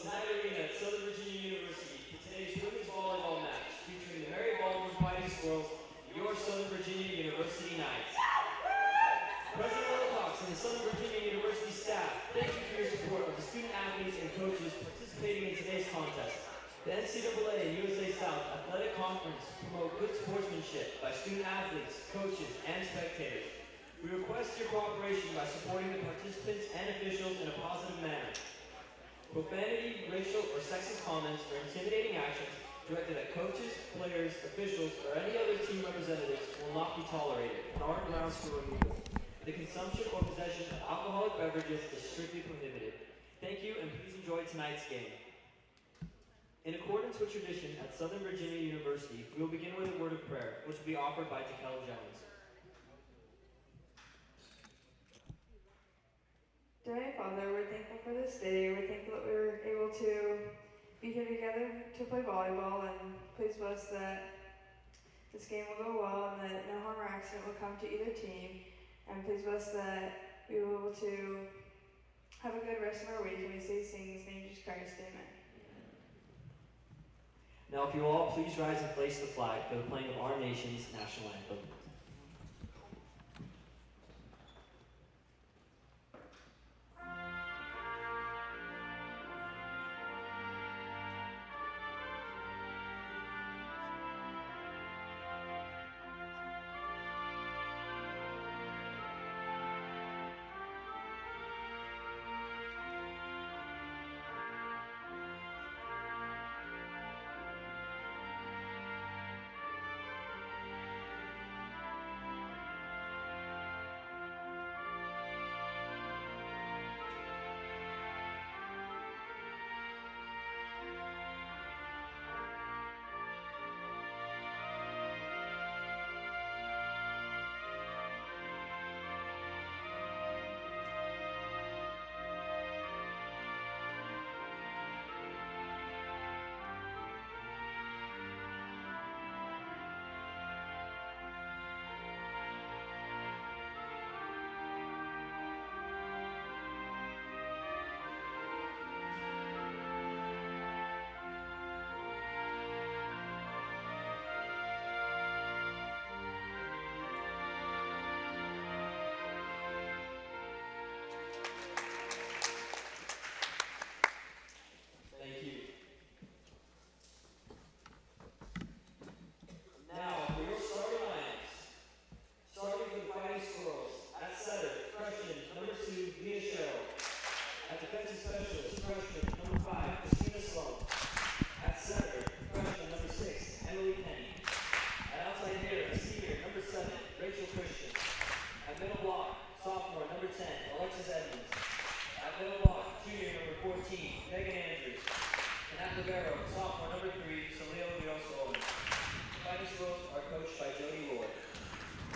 tonight arena at Southern Virginia University for today's women's volleyball match featuring the Mary Baldwin Fighting Squirrels, your Southern Virginia University Knights. President Wilcox and the Southern Virginia University staff, thank you for your support of the student athletes and coaches participating in today's contest. The NCAA and USA South Athletic Conference promote good sportsmanship by student athletes, coaches, and spectators. We request your cooperation by supporting the participants and officials in a positive manner. Profanity, racial, or sexist comments or intimidating actions directed at coaches, players, officials, or any other team representatives will not be tolerated and are grounds for removal. The consumption or possession of alcoholic beverages is strictly prohibited. Thank you, and please enjoy tonight's game. In accordance with tradition at Southern Virginia University, we will begin with a word of prayer, which will be offered by Takel Jones. Dear Heavenly Father, we're thankful for this day. We're thankful that we were able to be here together to play volleyball, and please bless that this game will go well and that no harm or accident will come to either team. And please bless that we will be able to have a good rest of our week, and we say these things in the name of Jesus Christ. Amen. Now, if you all please rise and place the flag for the playing of our nation's national anthem.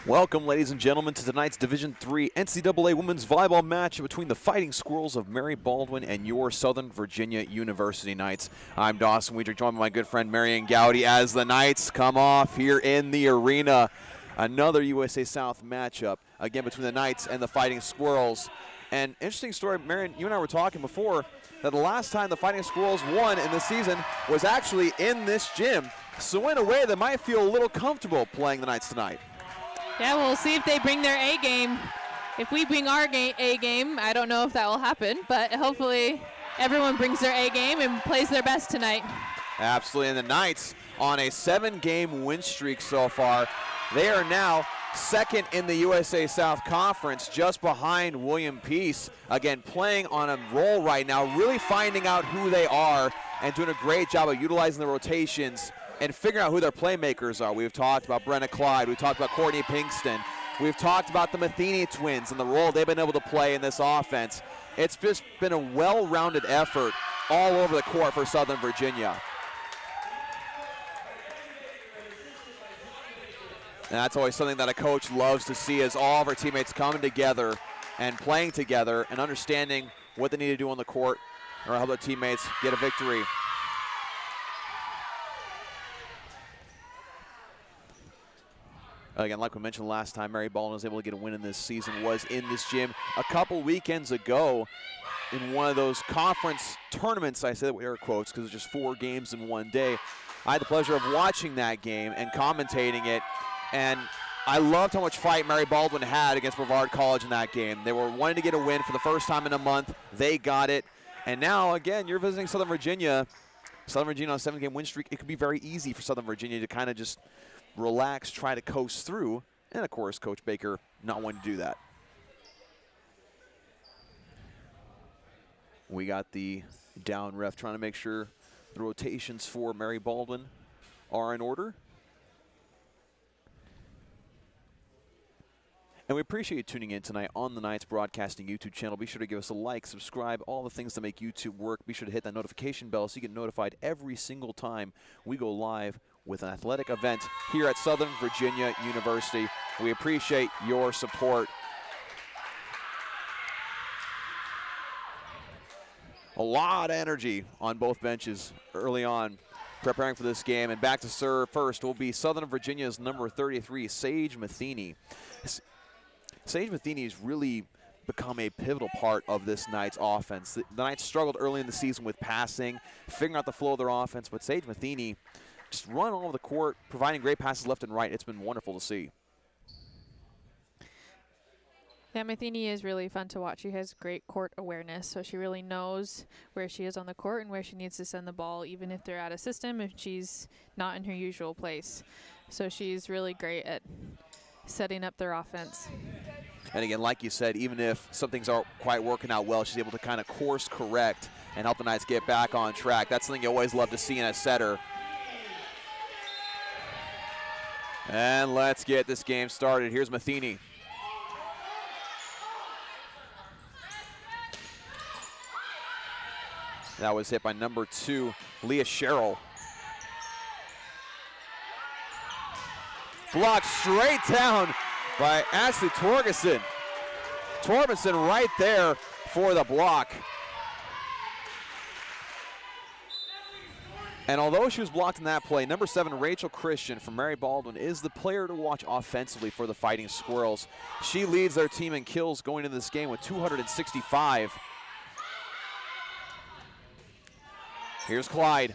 Welcome, ladies and gentlemen, to tonight's Division III NCAA Women's Volleyball match between the Fighting Squirrels of Mary Baldwin and your Southern Virginia University Knights. I'm Dawson Weidrich, joined by my good friend Marion Gowdy as the Knights come off here in the arena. Another USA South matchup, again between the Knights and the Fighting Squirrels. And interesting story, Marion, you and I were talking before that the last time the Fighting Squirrels won in the season was actually in this gym. So in a way, they might feel a little comfortable playing the Knights tonight. Yeah, we'll see if they bring their A game. If we bring our A game, I don't know if that will happen, but hopefully everyone brings their A game and plays their best tonight. Absolutely, and the Knights on a 7-game win streak so far. They are now second in the USA South Conference, just behind William Peace. Again, playing on a roll right now, really finding out who they are and doing a great job of utilizing the rotations and figuring out who their playmakers are. We've talked about Brenna Clyde. We've talked about Courtney Pinkston. We've talked about the Matheny twins and the role they've been able to play in this offense. It's just been a well-rounded effort all over the court for Southern Virginia. And that's always something that a coach loves to see, is all of our teammates coming together and playing together and understanding what they need to do on the court or help their teammates get a victory. Again, like we mentioned last time, Mary Baldwin was able to get a win in this season, was in this gym a couple weekends ago. in one of those conference tournaments. I say that with air quotes because it's just 4 games in one day. I had the pleasure of watching that game and commentating it, and I loved how much fight Mary Baldwin had against Brevard College in that game. They were wanting to get a win for the first time in a month. They got it. And now, again, you're visiting Southern Virginia. Southern Virginia on a 7-game win streak. It could be very easy for Southern Virginia to kind of just relax, try to coast through. And, of course, Coach Baker not wanting to do that. We got the down ref trying to make sure the rotations for Mary Baldwin are in order. And we appreciate you tuning in tonight on the Knights Broadcasting YouTube channel. Be sure to give us a like, subscribe, all the things that make YouTube work. Be sure to hit that notification bell so you get notified every single time we go live with an athletic event here at Southern Virginia University. We appreciate your support. A lot of energy on both benches early on preparing for this game. And back to serve first will be Southern Virginia's number 33, Sage Matheny. Sage Matheny has really become a pivotal part of this Knights offense. The Knights struggled early in the season with passing, figuring out the flow of their offense, but Sage Matheny just run all over the court, providing great passes left and right. It's been wonderful to see. Yeah, Matheny is really fun to watch. She has great court awareness, so she really knows where she is on the court and where she needs to send the ball, even if they're out of system, if she's not in her usual place. So she's really great at setting up their offense. And again, like you said, even if some things aren't quite working out well, she's able to kind of course correct and help the Knights get back on track. That's something you always love to see in a setter. And let's get this game started. Here's Matheny. That was hit by number 2, Leah Sherrill. Blocked straight down by Ashley Torgerson. Torbenson right there for the block. And although she was blocked in that play, number 7, Rachel Christian from Mary Baldwin is the player to watch offensively for the Fighting Squirrels. She leads their team in kills going into this game with 265. Here's Clyde.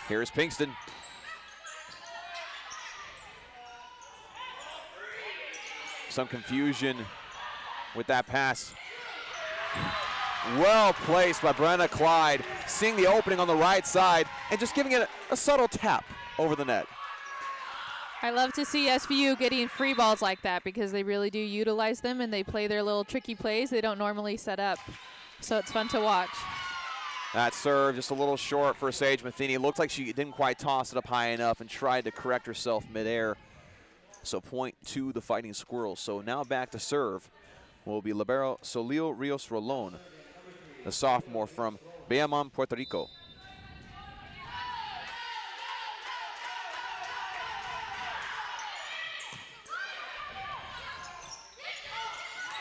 Here's Pinkston. Some confusion with that pass. Well placed by Brenna Clyde, seeing the opening on the right side and just giving it a subtle tap over the net. I love to see SVU getting free balls like that because they really do utilize them and they play their little tricky plays they don't normally set up. So it's fun to watch. That serve just a little short for Sage Matheny. Looks like she didn't quite toss it up high enough and tried to correct herself midair. So point to the Fighting Squirrels. So now back to serve will be libero Solio Rios Rolon, the sophomore from Bayamon, Puerto Rico.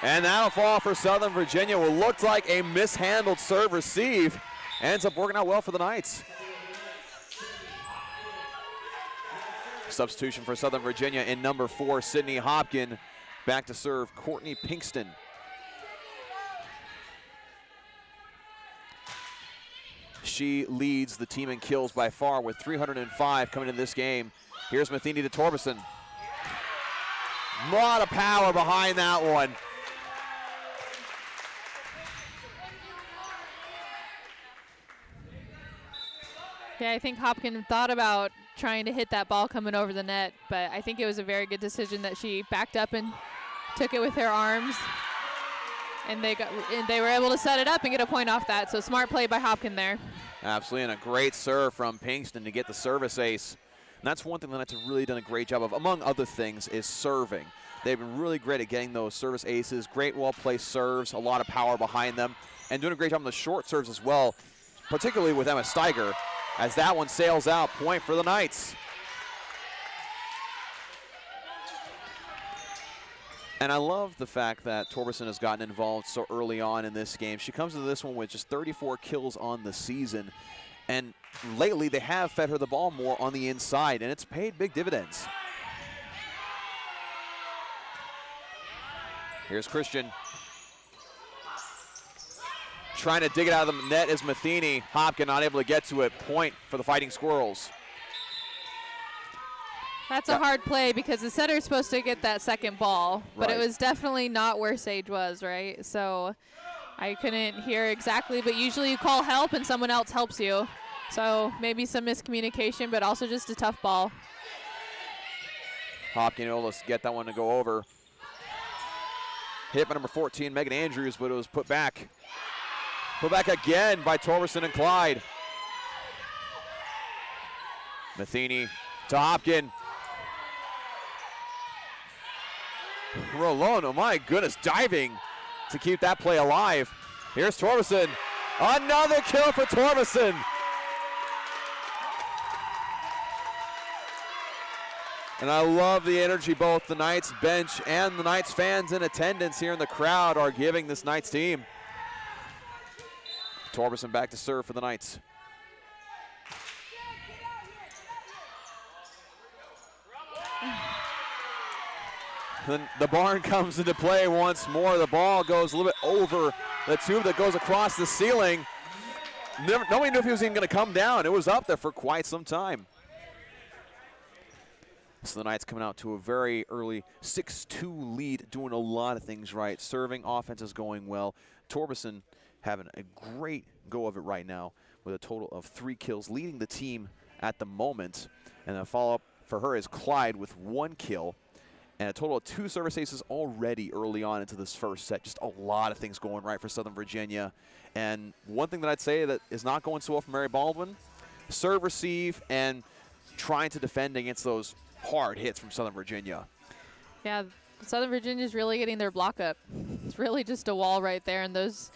And that'll fall for Southern Virginia. What looked like a mishandled serve receive ends up working out well for the Knights. Substitution for Southern Virginia in number 4, Sydney Hopkin. Back to serve, Courtney Pinkston. She leads the team in kills by far with 305 coming in this game. Here's Matheny to Torbeson. A lot of power behind that one. Yeah, I think Hopkins thought about trying to hit that ball coming over the net, but I think it was a very good decision that she backed up and took it with her arms, and they were able to set it up and get a point off that. So smart play by Hopkins there. Absolutely, and a great serve from Pinkston to get the service ace. And that's one thing the Knights have really done a great job of, among other things, is serving. They've been really great at getting those service aces, great well-placed serves, a lot of power behind them, and doing a great job on the short serves as well, particularly with Emma Steiger, as that one sails out. Point for the Knights. And I love the fact that Torberson has gotten involved so early on in this game. She comes into this one with just 34 kills on the season. And lately they have fed her the ball more on the inside, and it's paid big dividends. Here's Christian. Trying to dig it out of the net is Matheny. Hopkin not able to get to it. Point for the Fighting Squirrels. That's a hard play because the setter's supposed to get that second ball, but it was definitely not where Sage was, right? So I couldn't hear exactly, but usually you call help and someone else helps you. So maybe some miscommunication, but also just a tough ball. Hopkin able to get that one to go over. Hit by number 14, Megan Andrews, but it was put back. Put back again by Torberson and Clyde. Matheny to Hopkin. Rolón, oh my goodness, diving to keep that play alive. Here's Torberson. Another kill for Torberson. And I love the energy both the Knights bench and the Knights fans in attendance here in the crowd are giving this Knights team. Torberson back to serve for the Knights. Then the barn comes into play once more. The ball goes a little bit over the tube that goes across the ceiling. Nobody knew if he was even going to come down. It was up there for quite some time. So the Knights coming out to a very early 6-2 lead, doing a lot of things right. Serving, offense is going well. Torberson having a great go of it right now with a total of 3 kills, leading the team at the moment. And a follow-up for her is Clyde with 1 kill. And a total of 2 service aces already early on into this first set. Just a lot of things going right for Southern Virginia. And one thing that I'd say that is not going so well for Mary Baldwin, serve, receive, and trying to defend against those hard hits from Southern Virginia. Yeah, Southern Virginia's really getting their block up. It's really just a wall right there, and those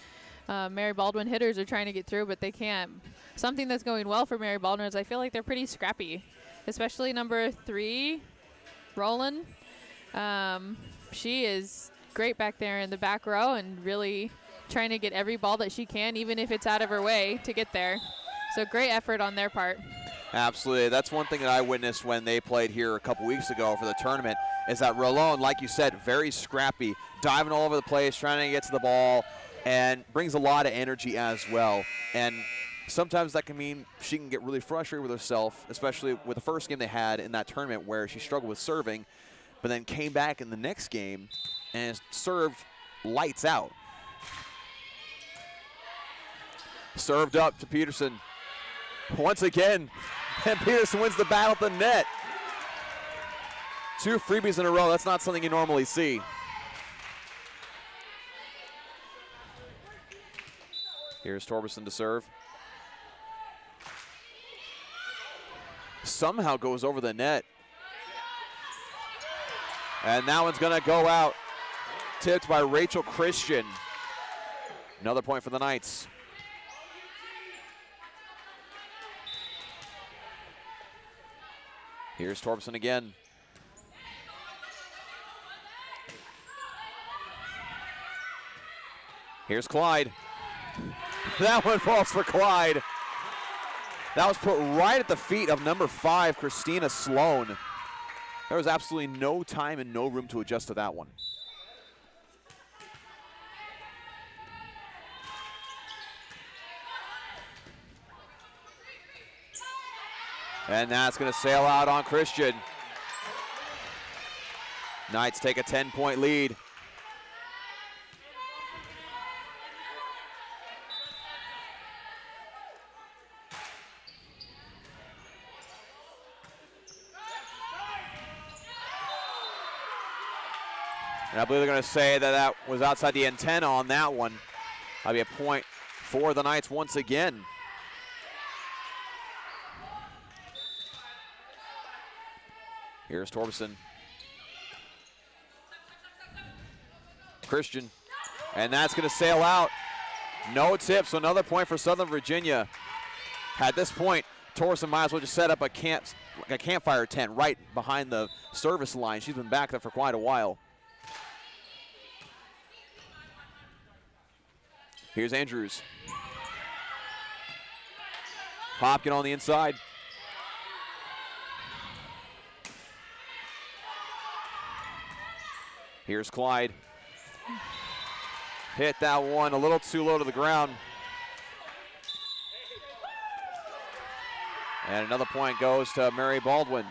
Mary Baldwin hitters are trying to get through, but they can't. Something that's going well for Mary Baldwin is I feel like they're pretty scrappy, especially number 3, Roland. She is great back there in the back row and really trying to get every ball that she can, even if it's out of her way, to get there. So great effort on their part. Absolutely. That's one thing that I witnessed when they played here a couple weeks ago for the tournament is that Rolón, like you said, very scrappy, diving all over the place, trying to get to the ball, and brings a lot of energy as well. And sometimes that can mean she can get really frustrated with herself, especially with the first game they had in that tournament where she struggled with serving, but then came back in the next game and served lights out. Served up to Peterson. Once again, and Peterson wins the battle at the net. 2 freebies in a row. That's not something you normally see. Here's Torberson to serve. Somehow goes over the net. And that one's going to go out. Tipped by Rachel Christian. Another point for the Knights. Here's Torberson again. Here's Clyde. That one falls for Clyde. That was put right at the feet of number 5, Christina Sloan. There was absolutely no time and no room to adjust to that one. And that's going to sail out on Christian. Knights take a 10-point lead. And I believe they're going to say that that was outside the antenna on that one. That'll be a point for the Knights once again. Here's Torberson. Christian. And that's going to sail out. No tip, so another point for Southern Virginia. At this point, Torberson might as well just set up a campfire tent right behind the service line. She's been back there for quite a while. Here's Andrews. Hopkin on the inside. Here's Clyde. Hit that one a little too low to the ground. And another point goes to Mary Baldwin.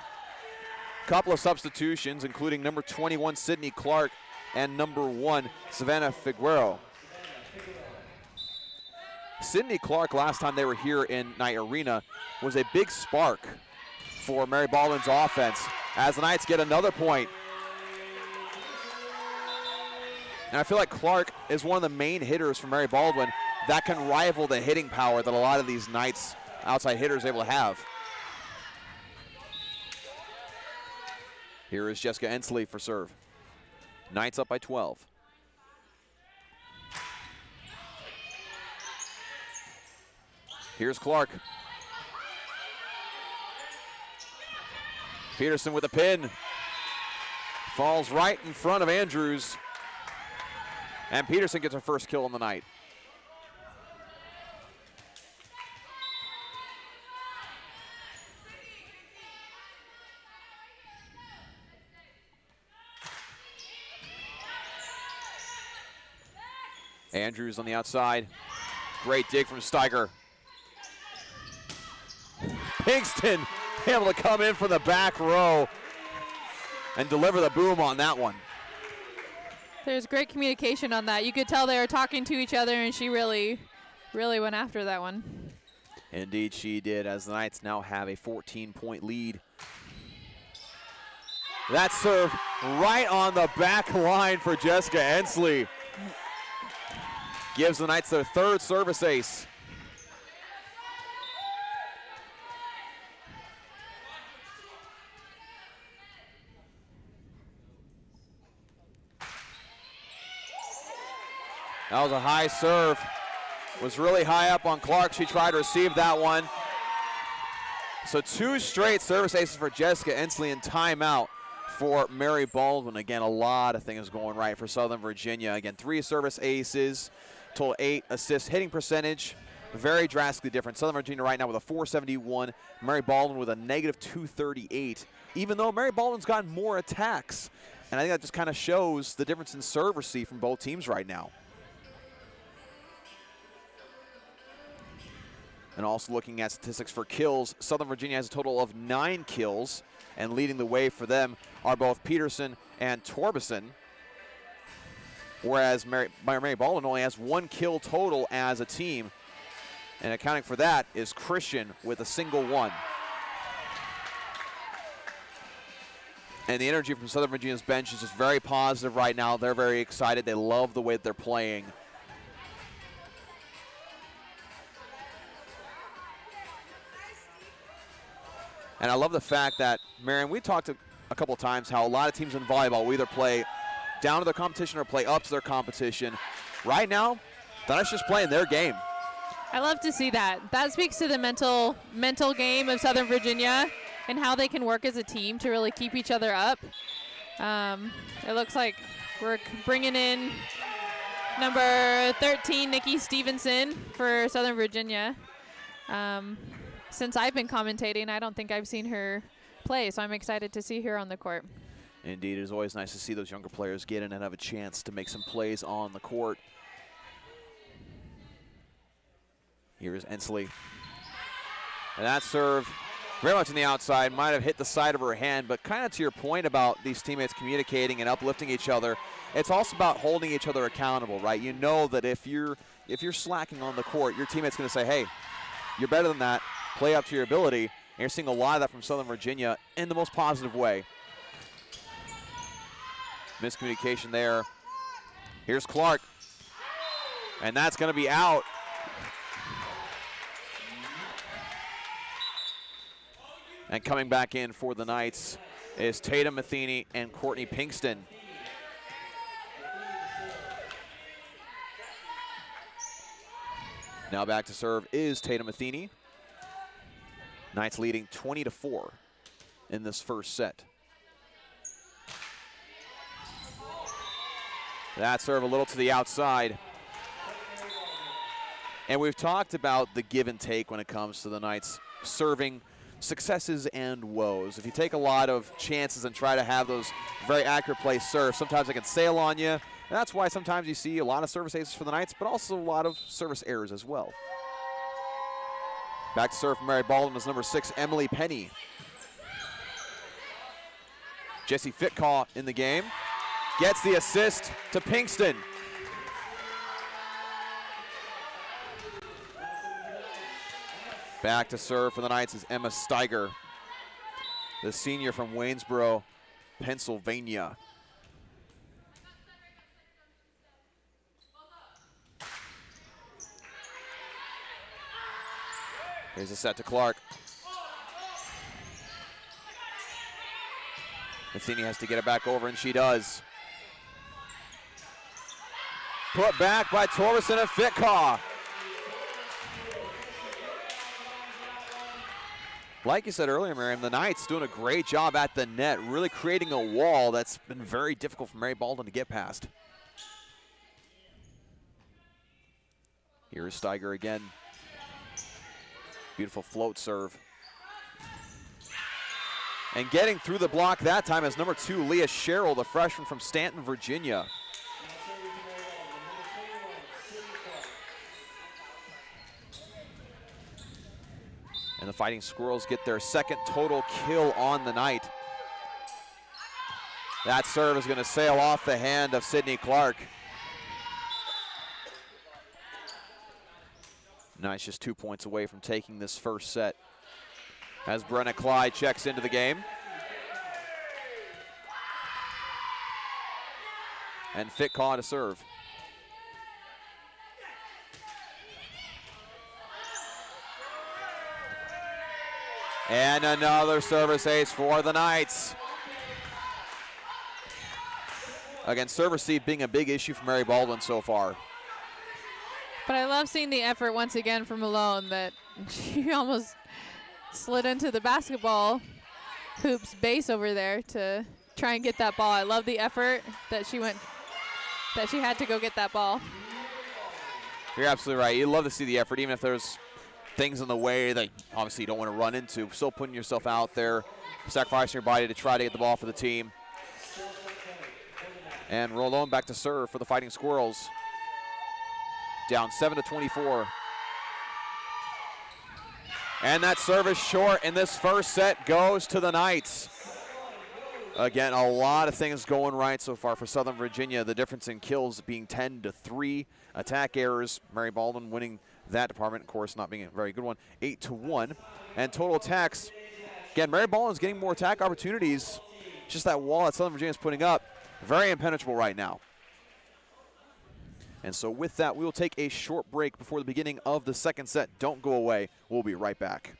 Couple of substitutions, including number 21, Sydney Clark, and number 1, Savannah Figueroa. Sydney Clark, last time they were here in Knight Arena, was a big spark for Mary Baldwin's offense, as the Knights get another point. And I feel like Clark is one of the main hitters for Mary Baldwin that can rival the hitting power that a lot of these Knights outside hitters are able to have. Here is Jessica Ensley for serve. Knights up by 12. Here's Clark. Peterson with a pin. Falls right in front of Andrews. And Peterson gets her first kill on the night. Andrews on the outside. Great dig from Steiger. Pinkston able to come in from the back row and deliver the boom on that one. There's great communication on that. You could tell they were talking to each other, and she really went after that one. Indeed she did, as the Knights now have a 14-point lead. That serve right on the back line for Jessica Ensley. Gives the Knights their third service ace. That was a high serve. Was really high up on Clark. She tried to receive that one. So 2 straight service aces for Jessica Ensley and timeout for Mary Baldwin. Again, a lot of things going right for Southern Virginia. Again, 3 service aces, total 8 assists. Hitting percentage, very drastically different. Southern Virginia right now with a 471. Mary Baldwin with a negative 238. Even though Mary Baldwin's gotten more attacks. And I think that just kind of shows the difference in serve receive from both teams right now. And also looking at statistics for kills, Southern Virginia has a total of 9 kills, and leading the way for them are both Peterson and Torbison, whereas Mary Baldwin only has 1 kill total as a team, and accounting for that is Christian with a single one. And the energy from Southern Virginia's bench is just very positive right now. They're very excited. They love the way that they're playing. And I love the fact that, Marion, we talked a couple times how a lot of teams in volleyball will either play down to their competition or play up to their competition. Right now, that's just playing their game. I love to see that. That speaks to the mental game of Southern Virginia and how they can work as a team to really keep each other up. It looks like we're bringing in number 13, Nikki Stevenson, for Southern Virginia. Since I've been commentating, I don't think I've seen her play, so I'm excited to see her on the court. Indeed, it is always nice to see those younger players get in and have a chance to make some plays on the court. Here's Ensley. And that serve, very much on the outside, might have hit the side of her hand, but kind of to your point about these teammates communicating and uplifting each other, it's also about holding each other accountable, right? You know that if you're slacking on the court, your teammate's going to say, hey, you're better than that. Play up to your ability, and you're seeing a lot of that from Southern Virginia in the most positive way. Miscommunication there. Here's Clark, and that's going to be out. And coming back in for the Knights is Tatum Matheny and Courtney Pinkston. Now back to serve is Tatum Matheny. Knights leading 20-4 in this first set. That serve a little to the outside. And we've talked about the give and take when it comes to the Knights serving successes and woes. If you take a lot of chances and try to have those very accurate play serve, sometimes it can sail on you. And that's why sometimes you see a lot of service aces for the Knights, but also a lot of service errors as well. Back to serve from Mary Baldwin is number 6, Emily Penny. Jessie Fitcaw in the game. Gets the assist to Pinkston. Back to serve for the Knights is Emma Steiger, the senior from Waynesboro, Pennsylvania. Here's a set to Clark. Matheny has to get it back over, and she does. Put back by Torgerson and Fitcaw. Like you said earlier, Miriam, the Knights doing a great job at the net, really creating a wall that's been very difficult for Mary Baldwin to get past. Here's Steiger again. Beautiful float serve. And getting through the block that time is number 2, Leah Sherrill, the freshman from Stanton, Virginia. And the Fighting Squirrels get their second total kill on the night. That serve is going to sail off the hand of Sydney Clark. Nice, just 2 points away from taking this first set. As Brenna Clyde checks into the game. And Fitcaw to serve. And another service ace for the Knights. Again, serve receive being a big issue for Mary Baldwin so far. But I love seeing the effort once again from Malone, that she almost slid into the basketball hoops base over there to try and get that ball. I love the effort that she had to go get that ball. You're absolutely right. You love to see the effort, even if there's things in the way that obviously you don't want to run into. Still putting yourself out there, sacrificing your body to try to get the ball for the team. And Rolón back to serve for the Fighting Squirrels. Down 7-24. And that service short, and this first set goes to the Knights. Again, a lot of things going right so far for Southern Virginia. The difference in kills being 10-3. Attack errors, Mary Baldwin winning that department, of course, not being a very good one, 8-1. And total attacks, again, Mary Baldwin's getting more attack opportunities. Just that wall that Southern Virginia's putting up, very impenetrable right now. And so with that, we will take a short break before the beginning of the second set. Don't go away. We'll be right back.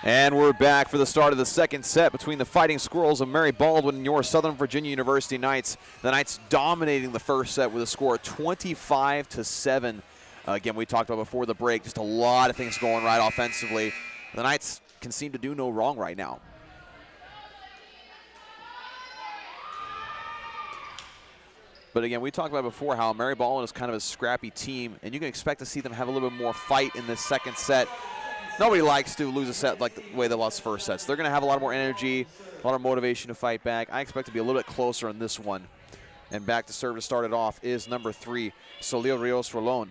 And we're back for the start of the second set between the Fighting Squirrels of Mary Baldwin and your Southern Virginia University Knights. The Knights dominating the first set with a score of 25-7. Again, we talked about before the break, just a lot of things going right offensively. The Knights can seem to do no wrong right now. But again, we talked about before how Mary Baldwin is kind of a scrappy team, and you can expect to see them have a little bit more fight in this second set. Nobody likes to lose a set like the way they lost first sets. They're going to have a lot more energy, a lot of motivation to fight back. I expect to be a little bit closer in this one. And back to serve to start it off is number 3, Solil Rios Rolon.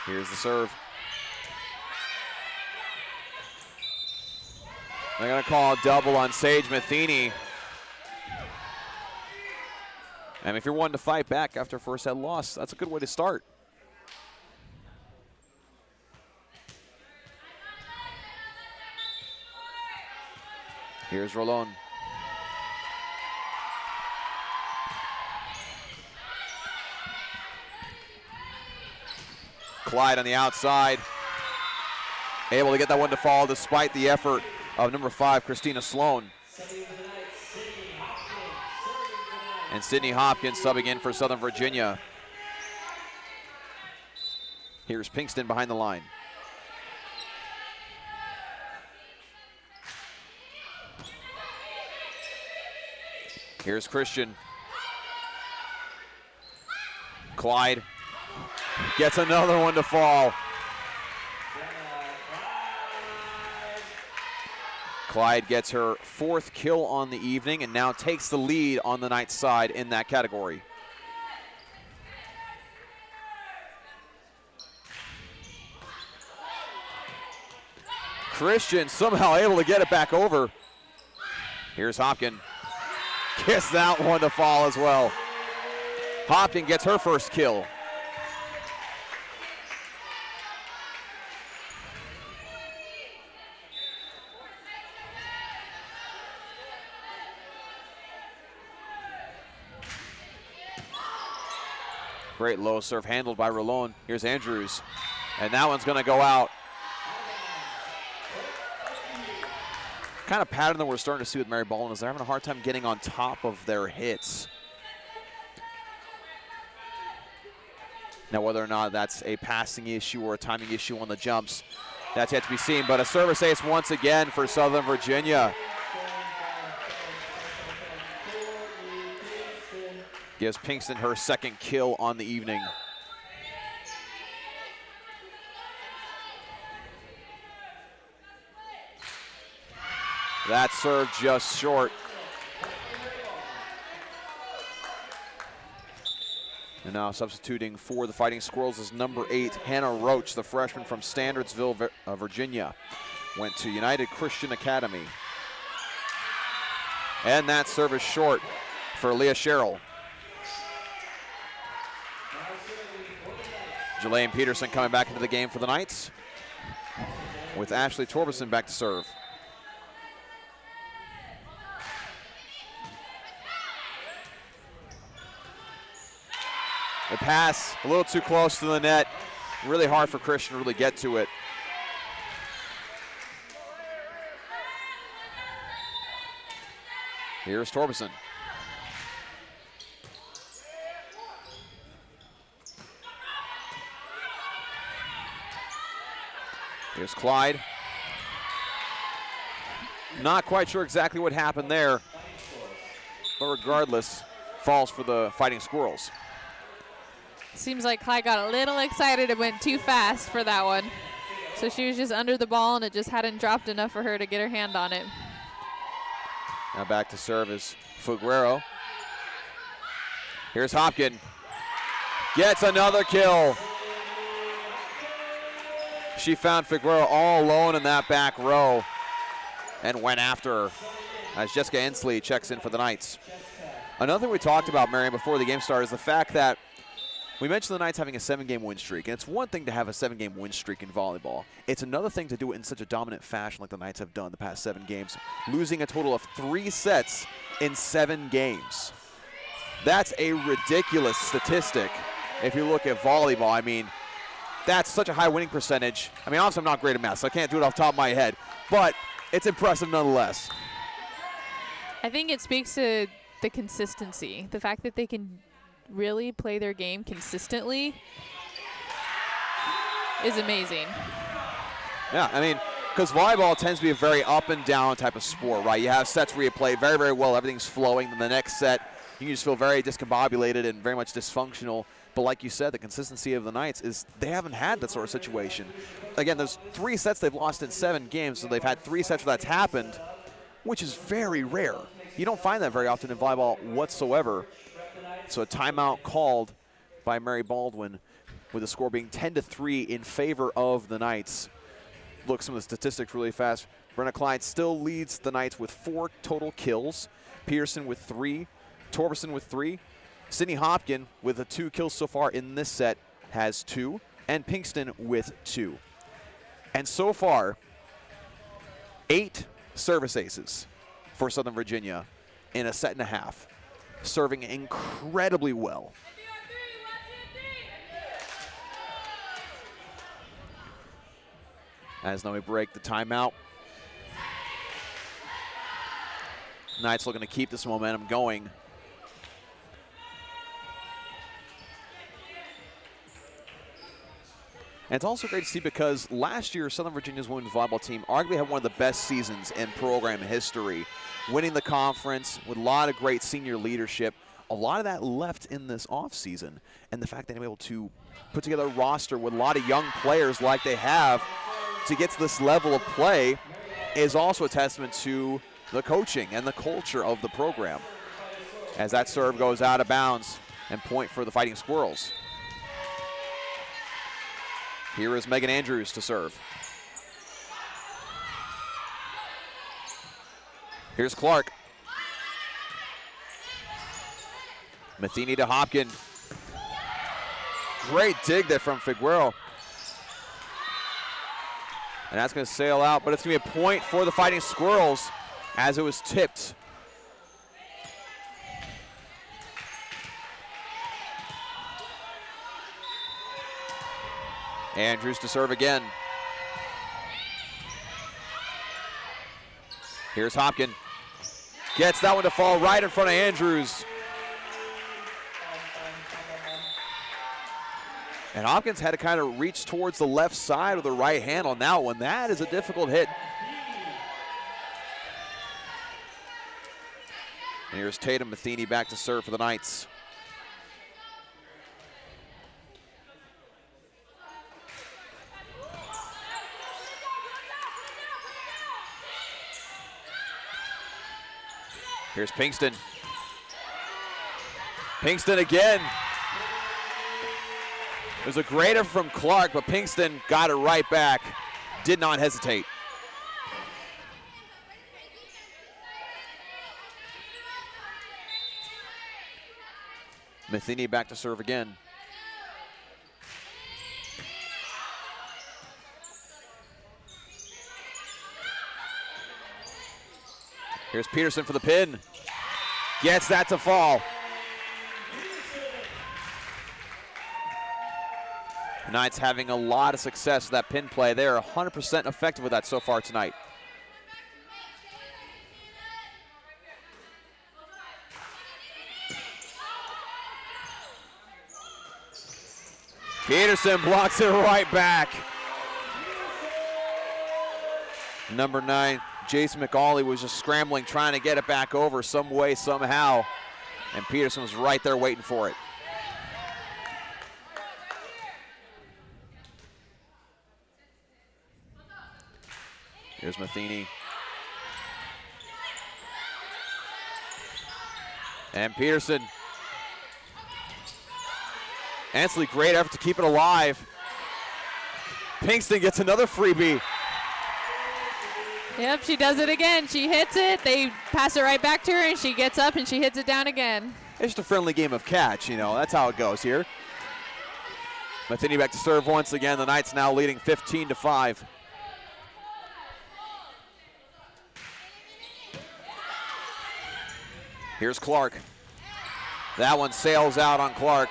Here's the serve. They're going to call a double on Sage Matheny. And if you're wanting to fight back after a first set loss, that's a good way to start. Here's Rolon. Clyde on the outside. Able to get that one to fall despite the effort of number 5, Christina Sloan. And Sydney Hopkins subbing in for Southern Virginia. Here's Pinkston behind the line. Here's Christian. Clyde gets another one to fall. Clyde gets her 4th kill on the evening and now takes the lead on the Knights side in that category. Christian somehow able to get it back over. Here's Hopkins. Gets that one to fall as well. Hopkins gets her first kill. Great low serve handled by Rolon. Here's Andrews. And that one's going to go out. Kind of pattern that we're starting to see with Mary Baldwin is they're having a hard time getting on top of their hits. Now, whether or not that's a passing issue or a timing issue on the jumps, that's yet to be seen. But a service ace once again for Southern Virginia. Gives Pinkston her 2nd kill on the evening. That serve just short. And now substituting for the Fighting Squirrels is number 8, Hannah Roach, the freshman from Standardsville, Virginia. Went to United Christian Academy. And that serve is short for Leah Sherrill. Jelaine Peterson coming back into the game for the Knights, with Ashley Torbeson back to serve. The pass a little too close to the net. Really hard for Christian to really get to it. Here's Torbeson. Here's Clyde. Not quite sure exactly what happened there, but regardless, falls for the Fighting Squirrels. Seems like Clyde got a little excited and went too fast for that one. So she was just under the ball and it just hadn't dropped enough for her to get her hand on it. Now back to serve is Figueroa. Here's Hopkins. Gets another kill. She found Figueroa all alone in that back row and went after her as Jessica Ensley checks in for the Knights. Another thing we talked about, Marion, before the game started is the fact that We mentioned the Knights having a 7-game win streak, and it's one thing to have a 7-game win streak in volleyball. It's another thing to do it in such a dominant fashion like the Knights have done the past 7 games, losing a total of 3 sets in 7 games. That's a ridiculous statistic if you look at volleyball. I mean, that's such a high winning percentage. I mean, honestly, I'm not great at math, so I can't do it off the top of my head, but it's impressive nonetheless. I think it speaks to the consistency, the fact that they can really play their game consistently is amazing. Yeah, I mean, because volleyball tends to be a very up and down type of sport, right? You have sets where you play very, very well, everything's flowing, then the next set you just feel very discombobulated and very much dysfunctional. But like you said, the consistency of the Knights is they haven't had that sort of situation. Again, there's 3 sets they've lost in 7 games, so they've had 3 sets where that's happened, which is very rare. You don't find that very often in volleyball whatsoever. So a timeout called by Mary Baldwin, with the score being 10-3 in favor of the Knights. Look some of the statistics really fast. Brenna Klein still leads the Knights with 4 total kills. Peterson with 3. Torberson with 3. Sydney Hopkin with the 2 kills so far in this set has 2. And Pinkston with 2. And so far, 8 service aces for Southern Virginia in a set and a half, serving incredibly well. As now we break the timeout. Knights looking to keep this momentum going. And it's also great to see because last year, Southern Virginia's women's volleyball team arguably had one of the best seasons in program history, winning the conference with a lot of great senior leadership. A lot of that left in this offseason, and the fact that they were able to put together a roster with a lot of young players like they have to get to this level of play is also a testament to the coaching and the culture of the program. As that serve goes out of bounds, and point for the Fighting Squirrels. Here is Megan Andrews to serve. Here's Clark. Matheny to Hopkin. Great dig there from Figueroa. And that's going to sail out, but it's going to be a point for the Fighting Squirrels as it was tipped. Andrews to serve again. Here's Hopkin. Gets that one to fall right in front of Andrews. And Hopkins had to kind of reach towards the left side with the right hand on that one. That is a difficult hit. And here's Tatum Matheny back to serve for the Knights. Here's Pinkston. Pinkston again. It was a great effort from Clark, but Pinkston got it right back. Did not hesitate. Matheny back to serve again. Here's Peterson for the pin. Gets that to fall. Knights having a lot of success with that pin play. They're 100% effective with that so far tonight. Peterson blocks it right back. Number 9, Jason McAuley was just scrambling, trying to get it back over some way, somehow. And Peterson was right there waiting for it. Here's Matheny. And Peterson. Ansley, great effort to keep it alive. Pinkston gets another freebie. Yep, she does it again. She hits it, they pass it right back to her, and she gets up and she hits it down again. It's just a friendly game of catch, you know. That's how it goes here. Matheny back to serve once again. The Knights now leading 15-5. Here's Clark. That one sails out on Clark.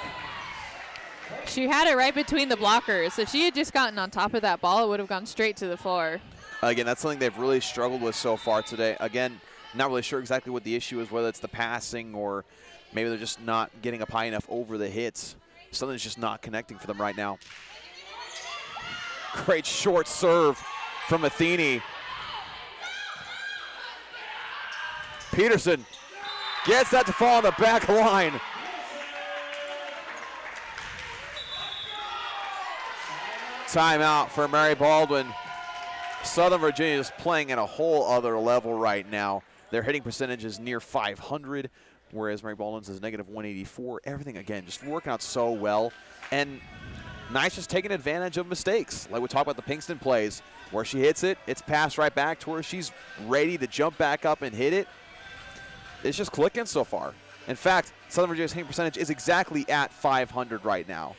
She had it right between the blockers. If she had just gotten on top of that ball, it would have gone straight to the floor. Again, that's something they've really struggled with so far today. Again, not really sure exactly what the issue is, whether it's the passing or maybe they're just not getting up high enough over the hits. Something's just not connecting for them right now. Great short serve from Matheny. Peterson gets that to fall on the back line. Timeout for Mary Baldwin. Southern Virginia is playing at a whole other level right now. Their hitting percentage is near 500, whereas Mary Baldwin's is negative 184. Everything, again, just working out so well. And Knights just taking advantage of mistakes. Like we talked about the Pinkston plays, where she hits it, it's passed right back to her. She's ready to jump back up and hit it. It's just clicking so far. In fact, Southern Virginia's hitting percentage is exactly at 500 right now.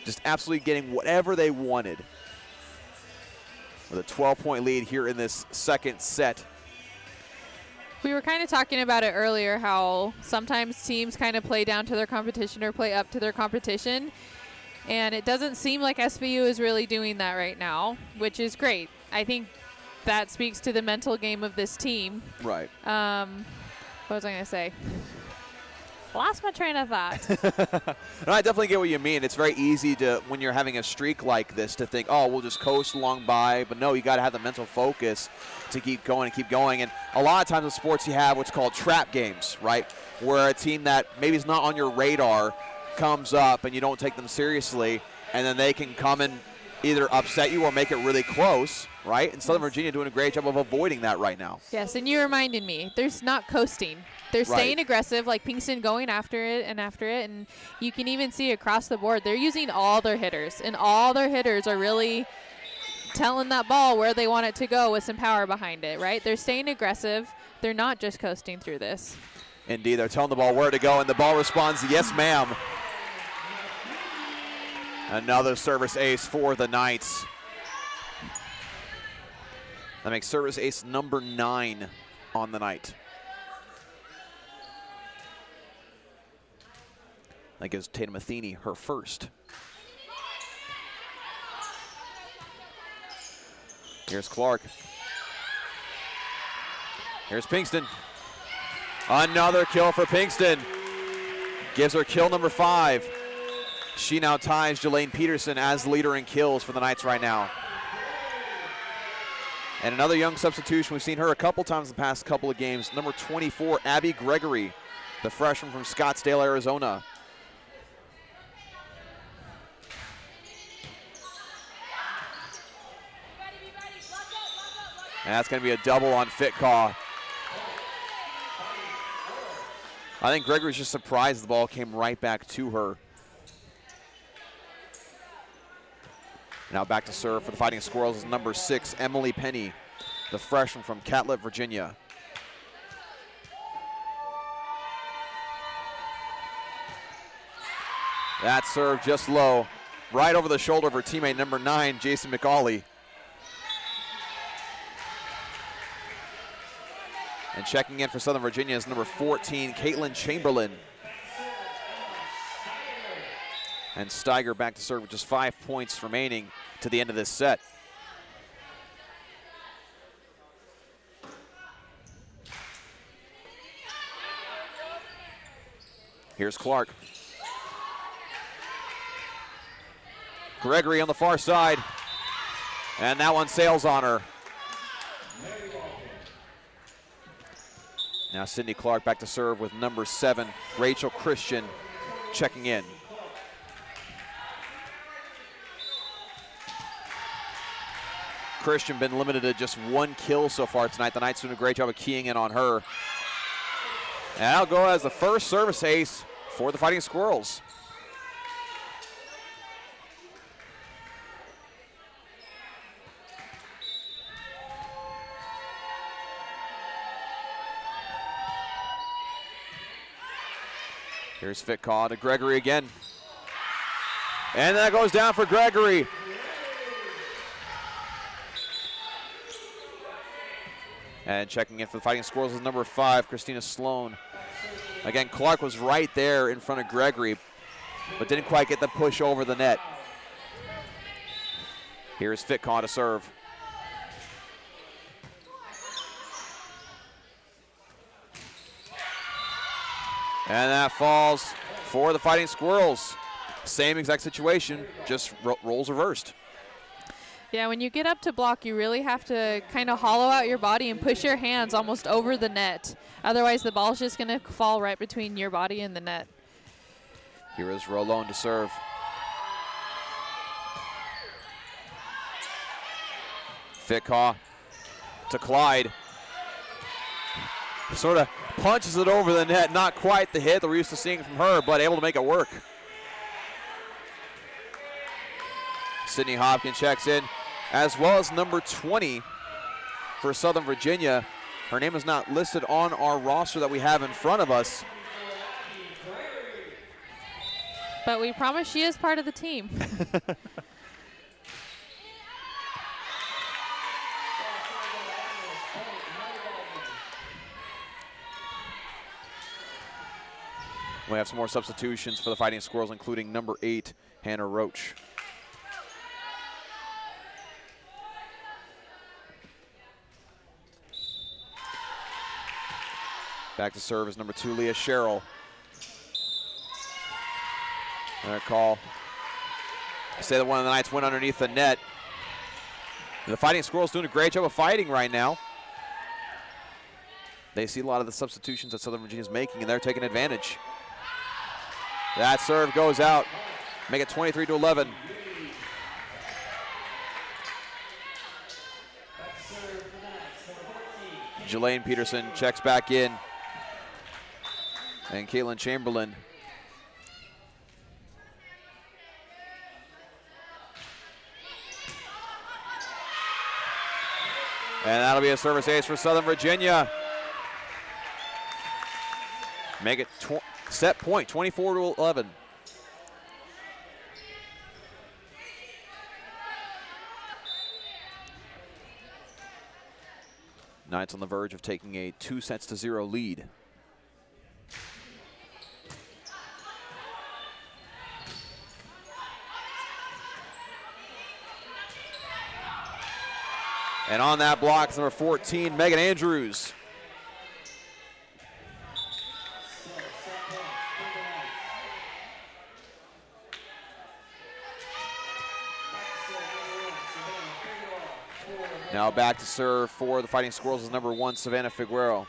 Just absolutely getting whatever they wanted. With a 12-point lead here in this second set. We were kind of talking about it earlier, how sometimes teams kind of play down to their competition or play up to their competition. And it doesn't seem like SVU is really doing that right now, which is great. I think that speaks to the mental game of this team. Right. What was I going to say? Lost my train of thought. No, I definitely get what you mean. It's very easy to, when you're having a streak like this, to think, oh, we'll just coast along by. But no, you got to have the mental focus to keep going and keep going. And a lot of times in sports you have what's called trap games, right? Where a team that maybe is not on your radar comes up and you don't take them seriously, and then they can come and either upset you or make it really close, right? And Southern Virginia doing a great job of avoiding that right now. Yes, and you reminded me, there's not coasting. They're staying aggressive, like Pinkston going after it, and you can even see across the board, they're using all their hitters, and all their hitters are really telling that ball where they want it to go with some power behind it, right? They're staying aggressive. They're not just coasting through this. Indeed, they're telling the ball where to go, and the ball responds, yes, ma'am. Another service ace for the Knights. That makes service ace number 9 on the night. That gives Tatum Matheny her first. Here's Clark. Here's Pinkston. Another kill for Pinkston. Gives her kill number 5. She now ties Jelaine Peterson as leader in kills for the Knights right now. And another young substitution. We've seen her a couple times in the past couple of games. Number 24, Abby Gregory, the freshman from Scottsdale, Arizona. And that's going to be a double on Fitcaw. I think Gregory's just surprised the ball came right back to her. Now back to serve for the Fighting Squirrels is number 6, Emily Penny, the freshman from Catlett, Virginia. That serve just low, right over the shoulder of her teammate number 9, Jason McCauley. And checking in for Southern Virginia is number 14, Caitlin Chamberlain. And Steiger back to serve with just 5 points remaining to the end of this set. Here's Clark. Gregory on the far side. And that one sails on her. Now Sydney Clark back to serve with number 7, Rachel Christian, checking in. Christian been limited to just 1 kill so far tonight. The Knights doing a great job of keying in on her. And that'll go as the first service ace for the Fighting Squirrels. Here's Fitcaw to Gregory again. And that goes down for Gregory. And checking in for the Fighting Squirrels is number 5, Christina Sloan. Again, Clark was right there in front of Gregory, but didn't quite get the push over the net. Here's Fitcaw to serve. And that falls for the Fighting Squirrels. Same exact situation, just roles reversed. Yeah, when you get up to block, you really have to kind of hollow out your body and push your hands almost over the net. Otherwise, the ball's just going to fall right between your body and the net. Here is Rolone to serve. Fitcaw to Clyde. Sort of punches it over the net. Not quite the hit that we're used to seeing from her, but able to make it work. Sydney Hopkins checks in, as well as number 20 for Southern Virginia. Her name is not listed on our roster that we have in front of us. But we promise she is part of the team. We have some more substitutions for the Fighting Squirrels, including number 8, Hannah Roach. Back to serve is number 2, Leah Sherrill. And a call. I say that one of the Knights went underneath the net. The Fighting Squirrels doing a great job of fighting right now. They see a lot of the substitutions that Southern Virginia is making, and they're taking advantage. That serve goes out. Make it 23-11. Jelaine Peterson checks back in. And Caitlin Chamberlain. And that'll be a service ace for Southern Virginia. Make it set point, 24-11. Knights on the verge of taking a 2-0 lead. And on that block is number 14, Megan Andrews. Now back to serve for the Fighting Squirrels is number 1, Savannah Figueroa.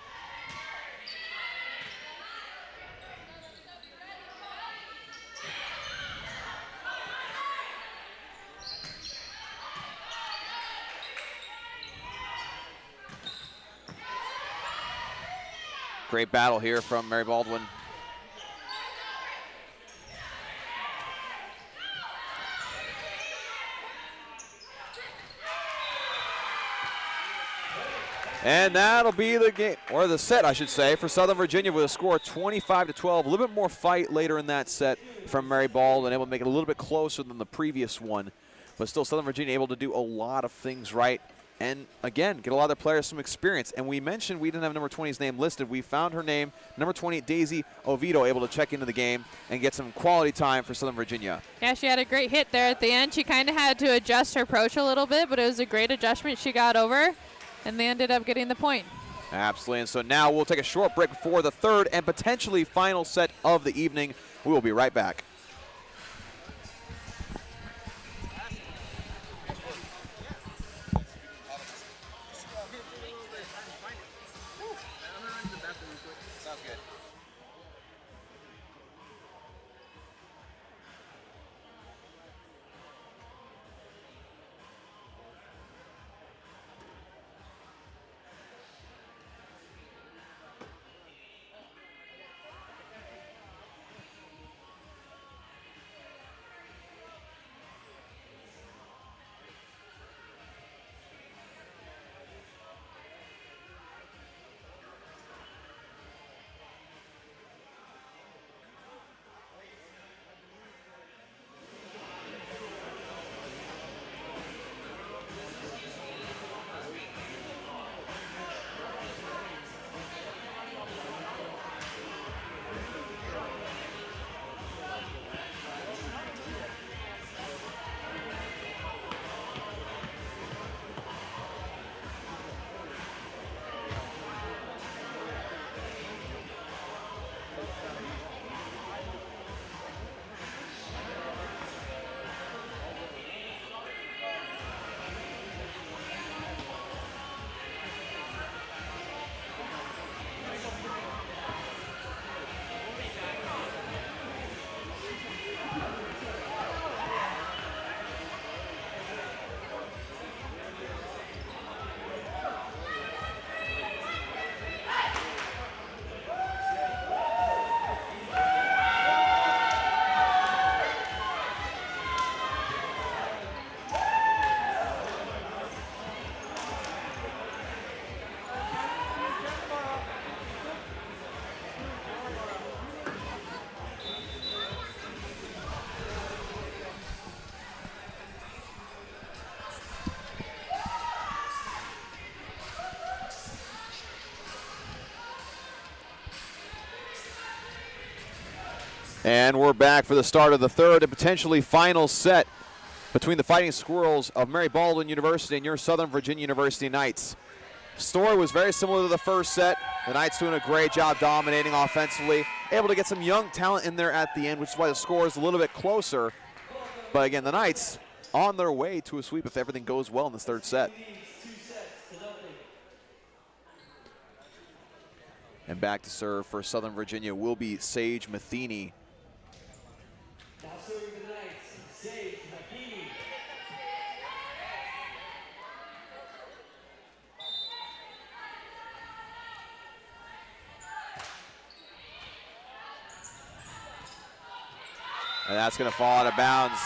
Great battle here from Mary Baldwin. And that'll be the game, or the set, I should say, for Southern Virginia with a score of 25-12. A little bit more fight later in that set from Mary Baldwin, able to make it a little bit closer than the previous one. But still, Southern Virginia able to do a lot of things right. And again, get a lot of their players some experience. And we mentioned we didn't have number 20's name listed. We found her name, number 20, Daisy Oviedo, able to check into the game and get some quality time for Southern Virginia. Yeah, she had a great hit there at the end. She kind of had to adjust her approach a little bit, but it was a great adjustment she got over, and they ended up getting the point. Absolutely. And so now we'll take a short break before the third and potentially final set of the evening. We will be right back. And we're back for the start of the third and potentially final set between the Fighting Squirrels of Mary Baldwin University and your Southern Virginia University Knights. Story was very similar to the first set. The Knights doing a great job dominating offensively, able to get some young talent in there at the end, which is why the score is a little bit closer. But again, the Knights on their way to a sweep if everything goes well in this third set. And back to serve for Southern Virginia will be Sage Matheny. Now serving for the Knights, Sage Matheny. And that's going to fall out of bounds.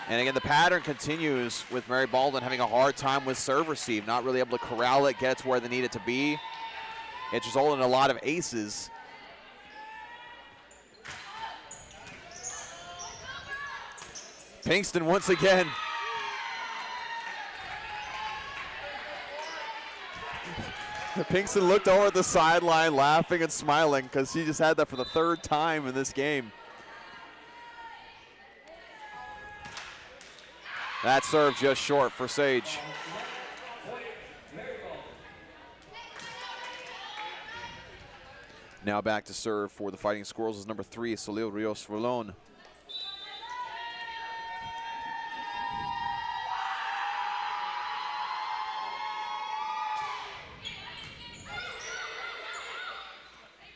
And again, the pattern continues with Mary Baldwin having a hard time with serve receive, not really able to corral it, get it to where they need it to be. It's resulted in a lot of aces. Pinkston once again. Pinkston looked over at the sideline laughing and smiling because he just had that for the third time in this game. That serve just short for Sage. Now back to serve for the Fighting Squirrels is number 3, Solil Rios Rolón.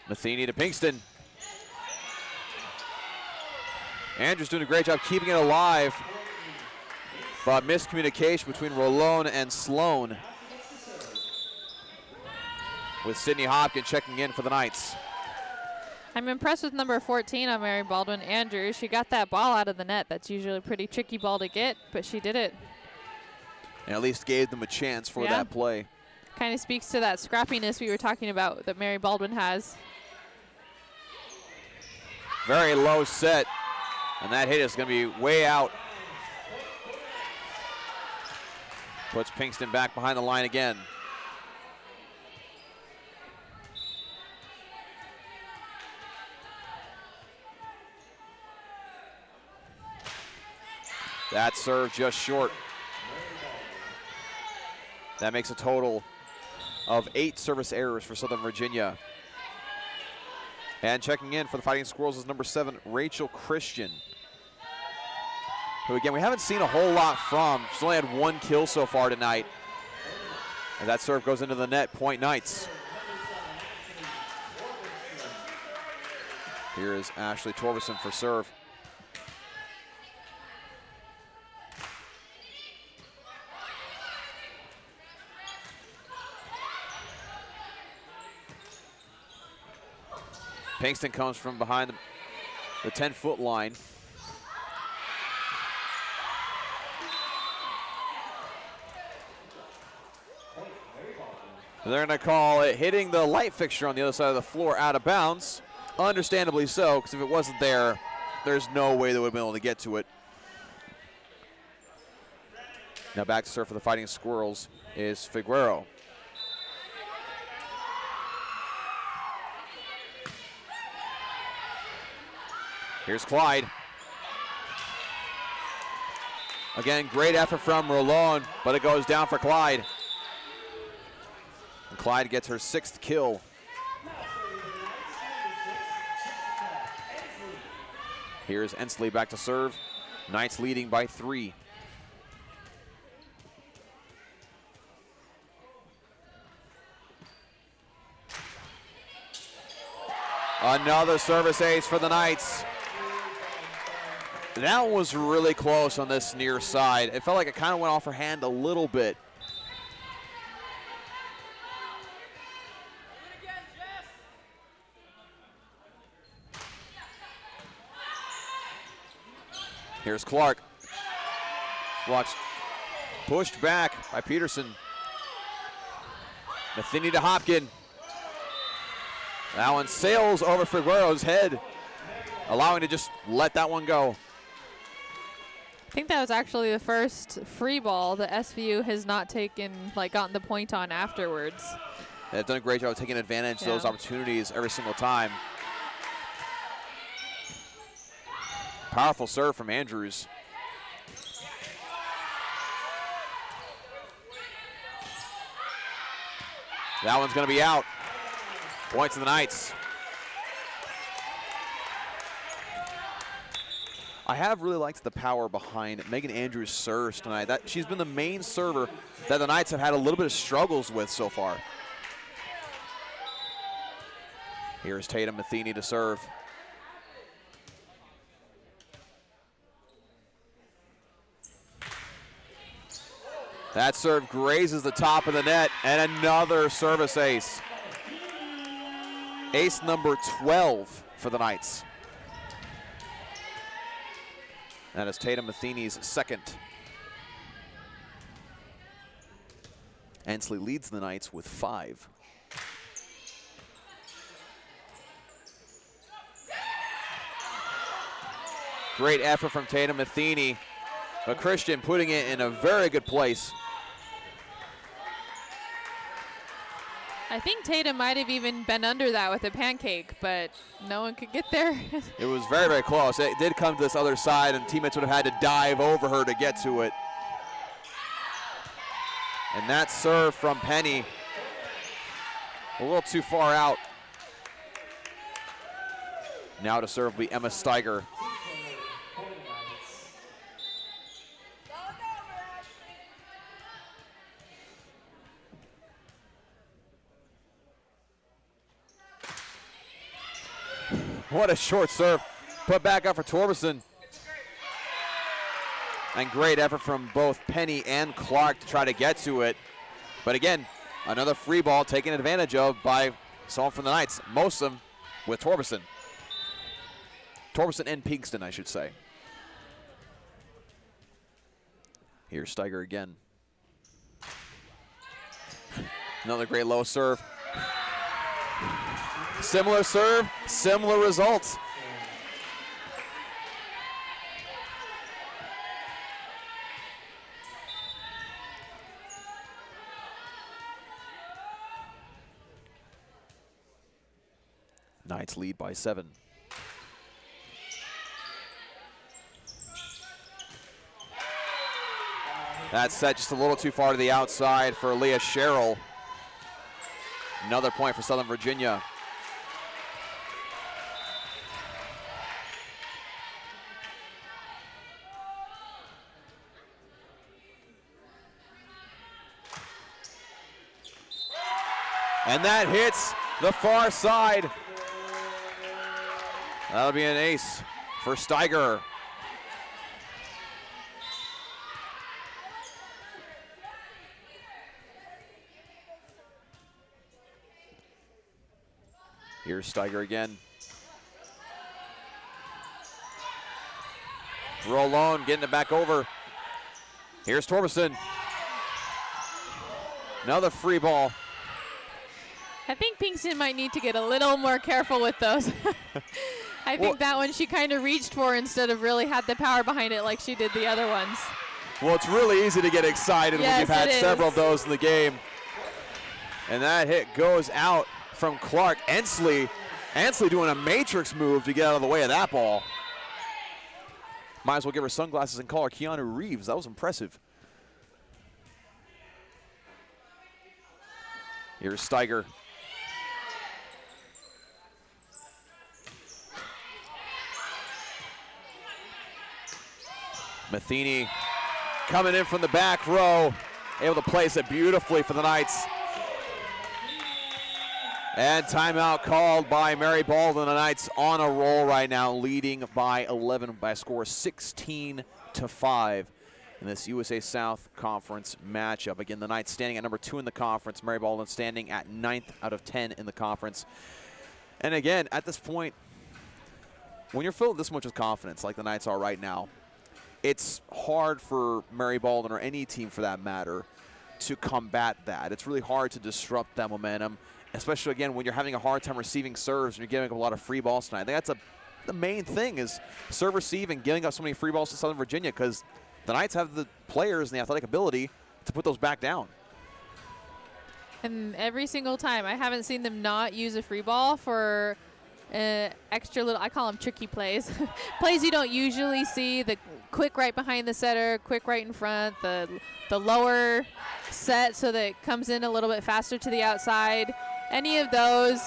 Matheny to Pinkston. Andrew's doing a great job keeping it alive, but miscommunication between Rolón and Sloan, with Sydney Hopkins checking in for the Knights. I'm impressed with number 14 on Mary Baldwin, Andrews. She got that ball out of the net. That's usually a pretty tricky ball to get, but she did it. And at least gave them a chance for that play. Kind of speaks to that scrappiness we were talking about that Mary Baldwin has. Very low set, and that hit is going to be way out. Puts Pinkston back behind the line again. That serve just short. That makes a total of 8 service errors for Southern Virginia. And checking in for the Fighting Squirrels is number 7, Rachel Christian, who again we haven't seen a whole lot from. She's only had 1 kill so far tonight. As that serve goes into the net, point Knights. Here is Ashley Torberson for serve. Pinkston comes from behind the 10-foot line. They're going to call it hitting the light fixture on the other side of the floor out of bounds. Understandably so, because if it wasn't there, there's no way they would have been able to get to it. Now back to serve for the Fighting Squirrels is Figueroa. Here's Clyde. Again, great effort from Rolón, but it goes down for Clyde. And Clyde gets her 6th kill. Here's Ensley back to serve. Knights leading by 3. Another service ace for the Knights. That one was really close on this near side. It felt like it kind of went off her hand a little bit. Here's Clark. Blocks pushed back by Peterson. Matheny to Hopkins. That one sails over Figueroa's head, allowing to just let that one go. I think that was actually the first free ball that SVU has not taken, gotten the point on afterwards. They've done a great job of taking advantage of those opportunities every single time. Powerful serve from Andrews. That one's going to be out. Point to the Knights. I have really liked the power behind Megan Andrews' serves tonight. She's been the main server that the Knights have had a little bit of struggles with so far. Here's Tatum Matheny to serve. That serve grazes the top of the net, and another service ace. Ace number 12 for the Knights. That is Tatum Matheny's second. Ensley leads the Knights with 5. Great effort from Tatum Matheny, but Christian putting it in a very good place. I think Tatum might have even been under that with a pancake, but no one could get there. It was very, very close. It did come to this other side, and teammates would have had to dive over her to get to it. And that serve from Penny, a little too far out. Now to serve will be Emma Steiger. What a short serve. Put back up for Torberson. And great effort from both Penny and Clark to try to get to it. But again, another free ball taken advantage of by someone from the Knights. Most of them with Torberson. Torberson and Pinkston, I should say. Here's Steiger again. Another great low serve. Similar serve, similar results. Knights lead by 7. That's set just a little too far to the outside for Leah Sherrill. Another point for Southern Virginia. And that hits the far side. That'll be an ace for Steiger. Here's Steiger again. Roll alone, getting it back over. Here's Torberson. Another free ball. I think Pinkston might need to get a little more careful with those. I think that one she kind of reached for instead of really had the power behind it like she did the other ones. Well, it's really easy to get excited when you've had several of those in the game. And that hit goes out from Clark. Ensley doing a matrix move to get out of the way of that ball. Might as well give her sunglasses and call her Keanu Reeves. That was impressive. Here's Steiger. Matheny coming in from the back row, able to place it beautifully for the Knights. And timeout called by Mary Baldwin. The Knights on a roll right now, leading by 11 by a score 16-5 in this USA South Conference matchup. Again, the Knights standing at number 2 in the conference. Mary Baldwin standing at 9th out of 10 in the conference. And again, at this point, when you're filled this much with confidence like the Knights are right now, it's hard for Mary Baldwin or any team for that matter to combat that. It's really hard to disrupt that momentum, especially again when you're having a hard time receiving serves and you're giving up a lot of free balls tonight. I think that's the main thing is serve receive and giving up so many free balls to Southern Virginia, because the Knights have the players and the athletic ability to put those back down. And every single time, I haven't seen them not use a free ball for extra little, I call them tricky plays. Plays you don't usually see, the quick right behind the setter, quick right in front, the lower set so that it comes in a little bit faster to the outside. Any of those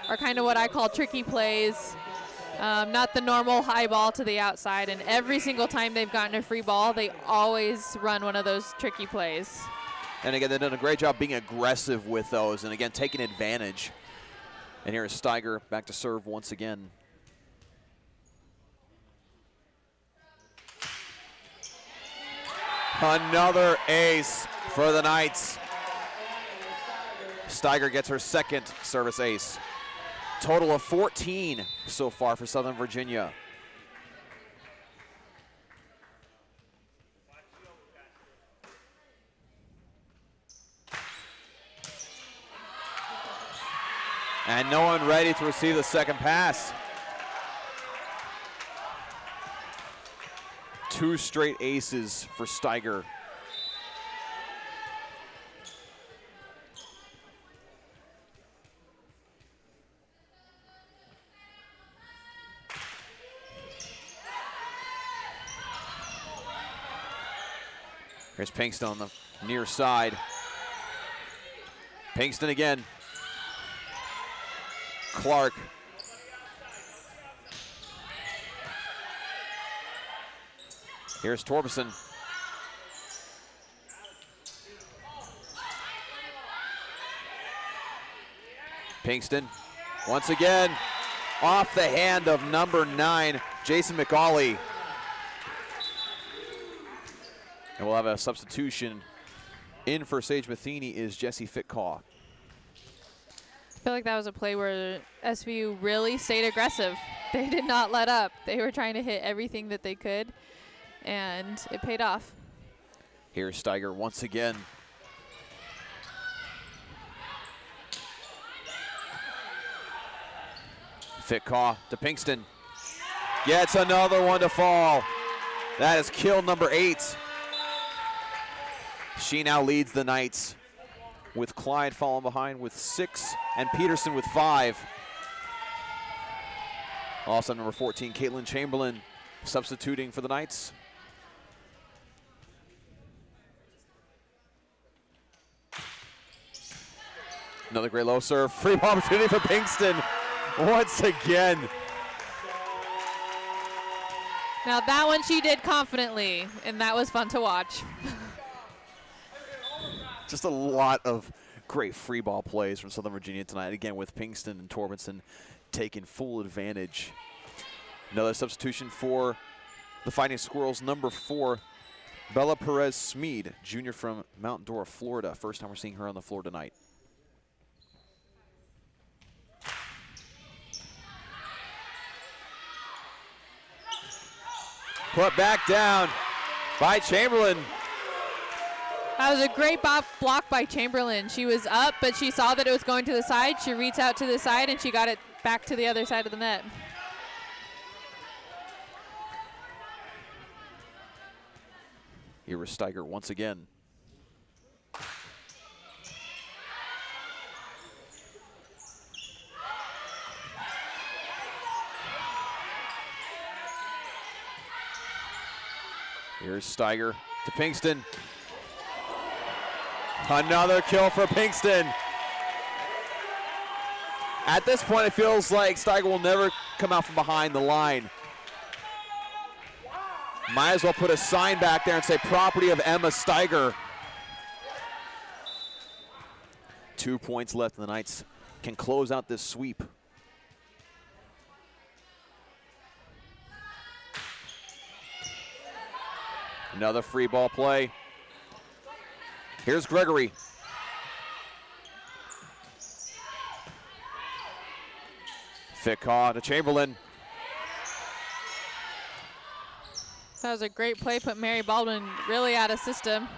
are kind of what I call tricky plays. Not the normal high ball to the outside, and every single time they've gotten a free ball, they always run one of those tricky plays. And again, they've done a great job being aggressive with those, and again, taking advantage. And here is Steiger back to serve once again. Another ace for the Knights. Steiger gets her second service ace. Total of 14 so far for Southern Virginia. And no one ready to receive the second pass. 2 straight aces for Steiger. Here's Pinkston on the near side. Pinkston again. Clark. Here's Torbeson. Pinkston once again off the hand of number 9, Jason McCauley. And we'll have a substitution. In for Sage Matheny is Jesse Fitcaw. I feel like that was a play where SVU really stayed aggressive. They did not let up. They were trying to hit everything that they could, and it paid off. Here's Steiger once again. Fitcaw to Pinkston. Gets another one to fall. That is kill number 8. She now leads the Knights, with Clyde falling behind with 6 and Peterson with 5. Also number 14, Caitlin Chamberlain, substituting for the Knights. Another great low serve. Free ball opportunity for Pinkston once again. Now that one she did confidently, and that was fun to watch. Just a lot of great free ball plays from Southern Virginia tonight. Again, with Pinkston and Torbenson taking full advantage. Another substitution for the Fighting Squirrels, number 4, Bella Perez Smead, junior from Mount Dora, Florida. First time we're seeing her on the floor tonight. Put back down by Chamberlain. That was a great block by Chamberlain. She was up, but she saw that it was going to the side. She reached out to the side, and she got it back to the other side of the net. Here is Steiger once again. Here's Steiger to Pinkston. Another kill for Pinkston. At this point, it feels like Steiger will never come out from behind the line. Might as well put a sign back there and say property of Emma Steiger. 2 points left, and the Knights can close out this sweep. Another free ball play. Here's Gregory. Fitcaw to Chamberlain. That was a great play, put Mary Baldwin really out of system.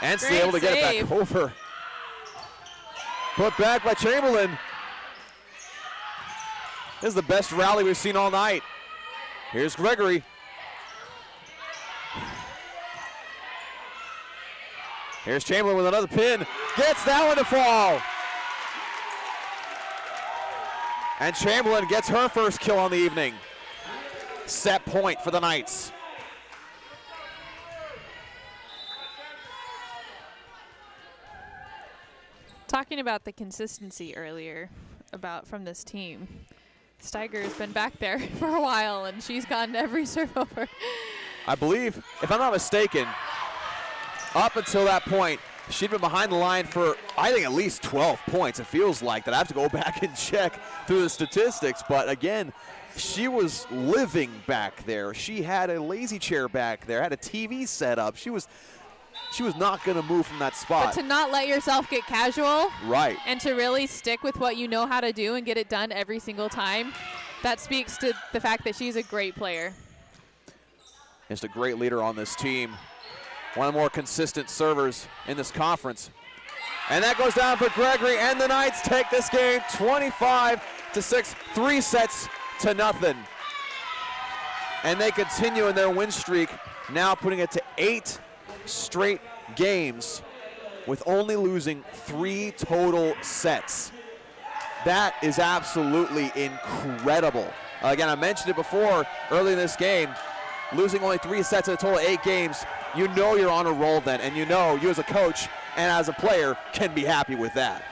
Ansley able to get it back over. Put back by Chamberlain. This is the best rally we've seen all night. Here's Gregory. Here's Chamberlain with another pin. Gets that one to fall. And Chamberlain gets her first kill on the evening. Set point for the Knights. Talking about the consistency earlier from this team, Steiger's been back there for a while, and she's gotten every serve over. I believe, if I'm not mistaken, up until that point, she'd been behind the line for, I think, at least 12 points. It feels like that. I have to go back and check through the statistics. But again, she was living back there. She had a lazy chair back there, had a TV set up. She was not going to move from that spot. But to not let yourself get casual. Right. And to really stick with what you know how to do and get it done every single time, that speaks to the fact that she's a great player. Just a great leader on this team. One of the more consistent servers in this conference. And that goes down for Gregory, and the Knights take this game 25-6, 3 sets to nothing. And they continue in their win streak, now putting it to 8 straight games with only losing 3 total sets. That is absolutely incredible. Again, I mentioned it before early in this game, losing only 3 sets in a total of 8 games. You know you're on a roll then, and you know you as a coach and as a player can be happy with that.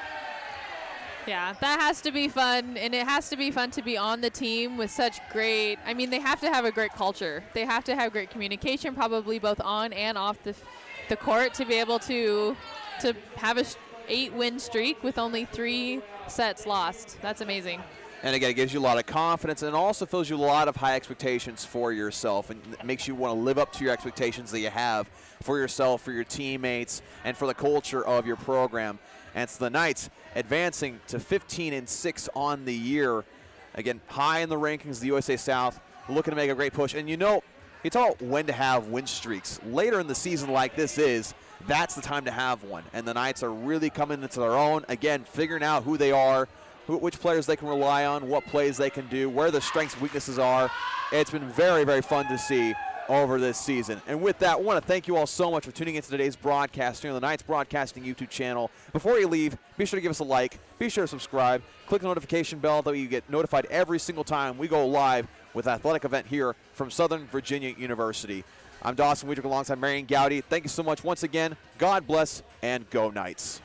Yeah, that has to be fun, and it has to be fun to be on the team with such great, I mean, they have to have a great culture. They have to have great communication, probably both on and off the court, to be able to have a 8-win streak with only 3 sets lost. That's amazing. And again, it gives you a lot of confidence, and it also fills you a lot of high expectations for yourself, and it makes you want to live up to your expectations that you have for yourself, for your teammates, and for the culture of your program. And so the Knights advancing to 15-6 on the year. Again, high in the rankings of the USA South, looking to make a great push. And you know, you talk about when to have win streaks. Later in the season like this is, that's the time to have one. And the Knights are really coming into their own. Again, figuring out who they are, which players they can rely on, what plays they can do, where the strengths and weaknesses are. It's been very, very fun to see over this season. And with that, I want to thank you all so much for tuning into today's broadcast here on the Knights Broadcasting YouTube channel. Before you leave, be sure to give us a like, be sure to subscribe, click the notification bell that way you get notified every single time we go live with an athletic event here from Southern Virginia University. I'm Dawson Weidrich alongside Marion Gowdy. Thank you so much once again. God bless and go Knights.